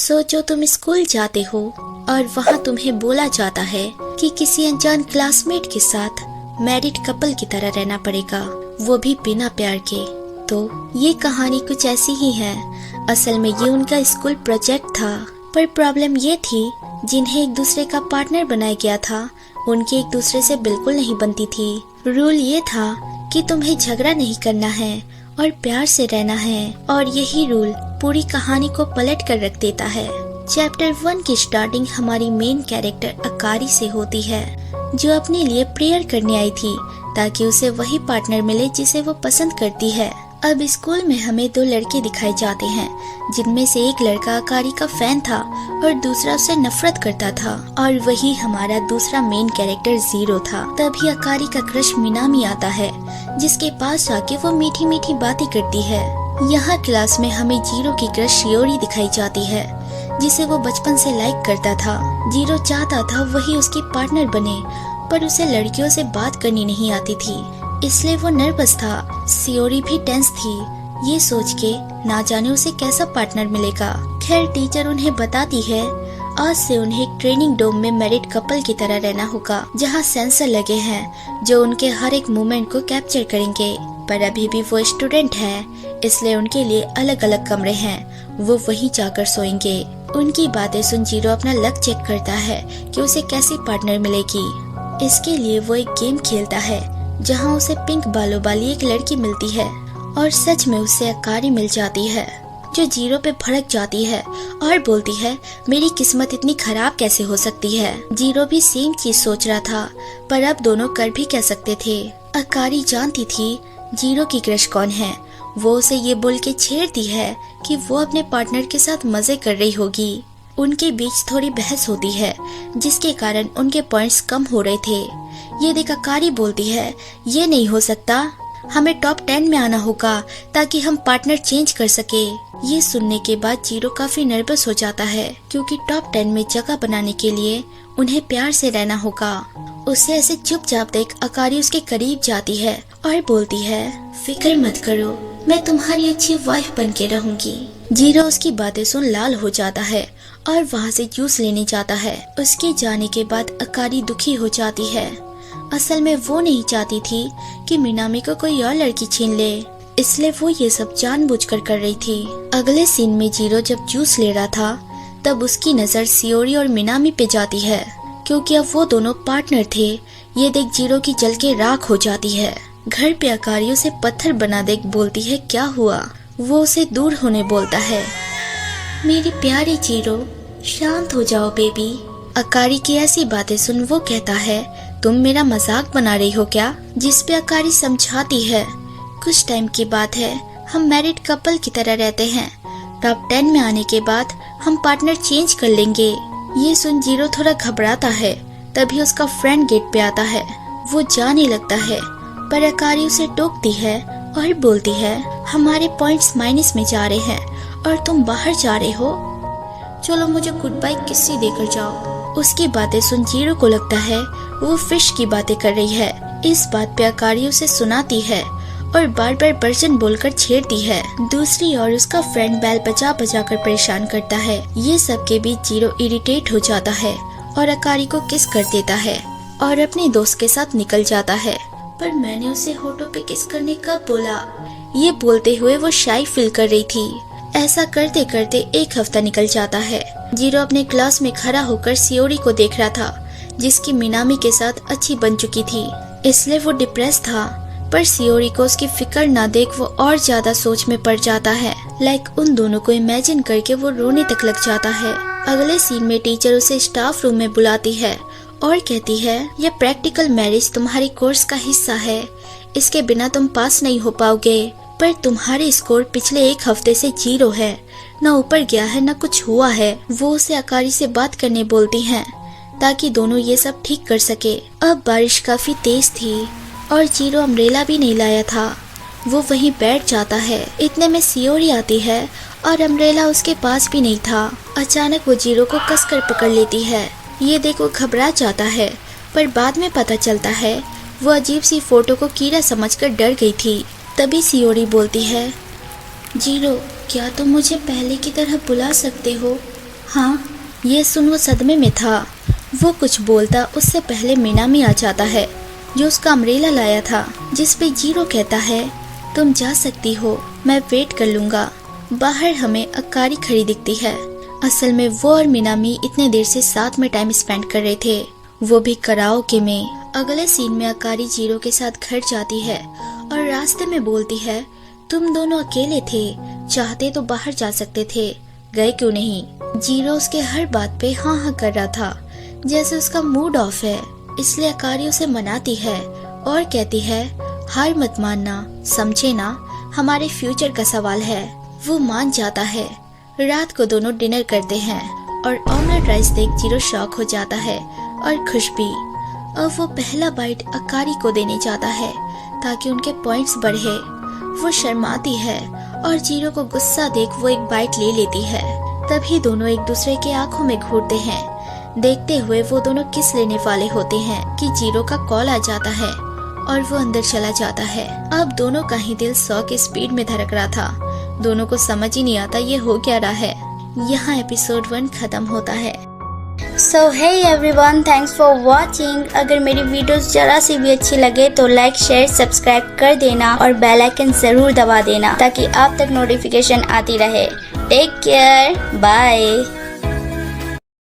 सोचो तुम स्कूल जाते हो और वहाँ तुम्हें बोला जाता है कि किसी अनजान क्लासमेट के साथ मैरिड कपल की तरह रहना पड़ेगा, वो भी बिना प्यार के। तो ये कहानी कुछ ऐसी ही है। असल में ये उनका स्कूल प्रोजेक्ट था, पर प्रॉब्लम ये थी जिन्हें एक दूसरे का पार्टनर बनाया गया था उनकी एक दूसरे से बिल्कुल नहीं बनती थी। रूल ये था कि तुम्हें झगड़ा नहीं करना है और प्यार से रहना है, और यही रूल पूरी कहानी को पलट कर रख देता है। चैप्टर 1 की स्टार्टिंग हमारी मेन कैरेक्टर अकारी से होती है, जो अपने लिए प्रेयर करने आई थी ताकि उसे वही पार्टनर मिले जिसे वो पसंद करती है। अब स्कूल में हमें 2 लड़के दिखाए जाते हैं, जिनमें से एक लड़का अकारी का फैन था और दूसरा उससे नफरत करता था, और वही हमारा दूसरा मेन कैरेक्टर जीरो था। तभी अकारी का क्रश मिनामी आता है, जिसके पास जाके वो मीठी मीठी बातें करती है। यहाँ क्लास में हमें जीरो की क्रश शियोरी दिखाई जाती है, जिसे वो बचपन से लाइक करता था। जीरो चाहता था वही उसकी पार्टनर बने, पर उसे लड़कियों से बात करनी नहीं आती थी, इसलिए वो नर्वस था। शियोरी भी टेंस थी, ये सोच के ना जाने उसे कैसा पार्टनर मिलेगा। खैर टीचर उन्हें बताती है आज से उन्हें एक ट्रेनिंग डोम में मैरिड कपल की तरह रहना होगा, जहाँ सेंसर लगे हैं जो उनके हर एक मूवमेंट को कैप्चर करेंगे। पर अभी भी वो स्टूडेंट है, इसलिए उनके लिए अलग अलग कमरे हैं, वो वहीं जाकर सोएंगे। उनकी बातें सुन जीरो अपना लक चेक करता है कि उसे कैसी पार्टनर मिलेगी। इसके लिए वो एक गेम खेलता है जहाँ उसे पिंक बालों वाली एक लड़की मिलती है, और सच में उससे अकारी मिल जाती है, जो जीरो पे भड़क जाती है और बोलती है मेरी किस्मत इतनी खराब कैसे हो सकती है। जीरो भी सेम चीज सोच रहा था, पर अब दोनों कर भी कह सकते थे। अकारी जानती थी जीरो की क्रश कौन है, वो उसे ये बोल के छेड़ती है कि वो अपने पार्टनर के साथ मजे कर रही होगी। उनके बीच थोड़ी बहस होती है, जिसके कारण उनके पॉइंट्स कम हो रहे थे। ये देख अकारी बोलती है ये नहीं हो सकता, हमें टॉप 10 में आना होगा ताकि हम पार्टनर चेंज कर सके। ये सुनने के बाद जीरो काफी नर्वस हो जाता है, क्योंकि टॉप 10 में जगह बनाने के लिए उन्हें प्यार से रहना होगा। उसे ऐसे चुपचाप देख अकारी उसके करीब जाती है और बोलती है फिक्र मत करो, मैं तुम्हारी अच्छी वाइफ बन के रहूंगी। जीरो उसकी बातें सुन लाल हो जाता है और वहाँ से जूस लेने जाता है। उसके जाने के बाद अकारी दुखी हो जाती है। असल में वो नहीं चाहती थी कि मिनामी को कोई और लड़की छीन ले, इसलिए वो ये सब जानबूझकर कर रही थी। अगले सीन में जीरो जब जूस ले रहा था, तब उसकी नजर शियोरी और मिनामी पे जाती है, क्योंकि अब वो दोनों पार्टनर थे। ये देख जीरो की जल के राख हो जाती है। घर पे अकारी उसे पत्थर बना देख बोलती है क्या हुआ। वो उसे दूर होने बोलता है। मेरी प्यारी जीरो शांत हो जाओ बेबी। अकारी की ऐसी बातें सुन वो कहता है तुम मेरा मजाक बना रही हो क्या, जिस पे अकारी समझाती है कुछ टाइम की बात है, हम मैरिड कपल की तरह रहते हैं, टॉप 10 में आने के बाद हम पार्टनर चेंज कर लेंगे। ये सुन जीरो थोड़ा घबराता है। तभी उसका फ्रेंड गेट पे आता है, वो जाने लगता है, पर अकारी उसे टोकती है और बोलती है हमारे पॉइंट्स माइनस में जा रहे हैं और तुम बाहर जा रहे हो, चलो मुझे गुड बाय किस्सी देकर जाओ। उसकी बातें सुन जीरो को लगता है वो फिश की बातें कर रही है। इस बात पे अकारी उसे सुनाती है और बार बार वर्जन बोलकर छेड़ती है। दूसरी ओर उसका फ्रेंड बैल बजा बजा कर परेशान करता है। ये सब के बीच जीरो इरिटेट हो जाता है और अकारी को किस कर देता है और अपने दोस्त के साथ निकल जाता है। पर मैंने उसे होठों पे किस करने कब बोला, ये बोलते हुए वो शाई फील कर रही थी। ऐसा करते करते 1 हफ्ता निकल जाता है। जीरो अपने क्लास में खड़ा होकर शियोरी को देख रहा था, जिसकी मिनामी के साथ अच्छी बन चुकी थी, इसलिए वो डिप्रेस था। पर शियोरी को उसकी फिक्र ना देख वो और ज्यादा सोच में पड़ जाता है। उन दोनों को इमेजिन करके वो रोने तक लग जाता है। अगले सीन में टीचर उसे स्टाफ रूम में बुलाती है और कहती है ये प्रैक्टिकल मैरिज तुम्हारे कोर्स का हिस्सा है, इसके बिना तुम पास नहीं हो पाओगे। पर तुम्हारे स्कोर पिछले 1 हफ्ते से 0 है, न ऊपर गया है न कुछ हुआ है। वो उसे अकारी से बात करने बोलती हैं ताकि दोनों ये सब ठीक कर सके। अब बारिश काफी तेज थी और जीरो अम्ब्रेला भी नहीं लाया था। वो वहीं बैठ जाता है। इतने में शियोरी आती है और अम्ब्रेला उसके पास भी नहीं था। अचानक वो जीरो को कसकर पकड़ लेती है। ये देखो घबरा जाता है, पर बाद में पता चलता है वो अजीब सी फोटो को कीड़ा समझकर डर गई थी। तभी शियोरी बोलती है जीरो क्या तुम मुझे पहले की तरह बुला सकते हो, हाँ, ये सुन वो सदमे में था। वो कुछ बोलता उससे पहले मिनामी आ जाता है, जो उसका अम्ब्रेला लाया था, जिस पे जीरो कहता है तुम जा सकती हो, मैं वेट कर लूँगा। बाहर हमें अकारी खड़ी दिखती है। असल में वो और मिनामी इतने देर से साथ में टाइम स्पेंड कर रहे थे, वो भी कराओके में। अगले सीन में अकारी जीरो के साथ घर जाती है और रास्ते में बोलती है तुम दोनों अकेले थे, चाहते तो बाहर जा सकते थे, गए क्यों नहीं। जीरो उसके हर बात पे हाँ हाँ कर रहा था, जैसे उसका मूड ऑफ है। इसलिए अकारी उसे मनाती है और कहती है हार मत मानना, समझे ना, हमारे फ्यूचर का सवाल है। वो मान जाता है। रात को दोनों डिनर करते हैं और ऑमलेट राइस देख जीरो शॉक हो जाता है और खुश भी। और वो पहला बाइट अकारी को देने जाता है ताकि उनके पॉइंट्स बढ़े। वो शर्माती है और जीरो को गुस्सा देख वो एक बाइट ले लेती है। तभी दोनों एक दूसरे के आंखों में घूरते हैं। देखते हुए वो दोनों किस लेने वाले होते हैं कि जीरो का कॉल आ जाता है और वो अंदर चला जाता है। अब दोनों का ही दिल 100 की स्पीड में धड़क रहा था। दोनों को समझ ही नहीं आता ये हो क्या रहा है। यहाँ एपिसोड 1 खत्म होता है। So hey everyone, thanks for watching। अगर मेरी वीडियोस जरा सी भी अच्छी लगे तो लाइक शेयर सब्सक्राइब कर देना और बेल आइकन जरूर दबा देना ताकि आप तक नोटिफिकेशन आती रहे। Take care, bye.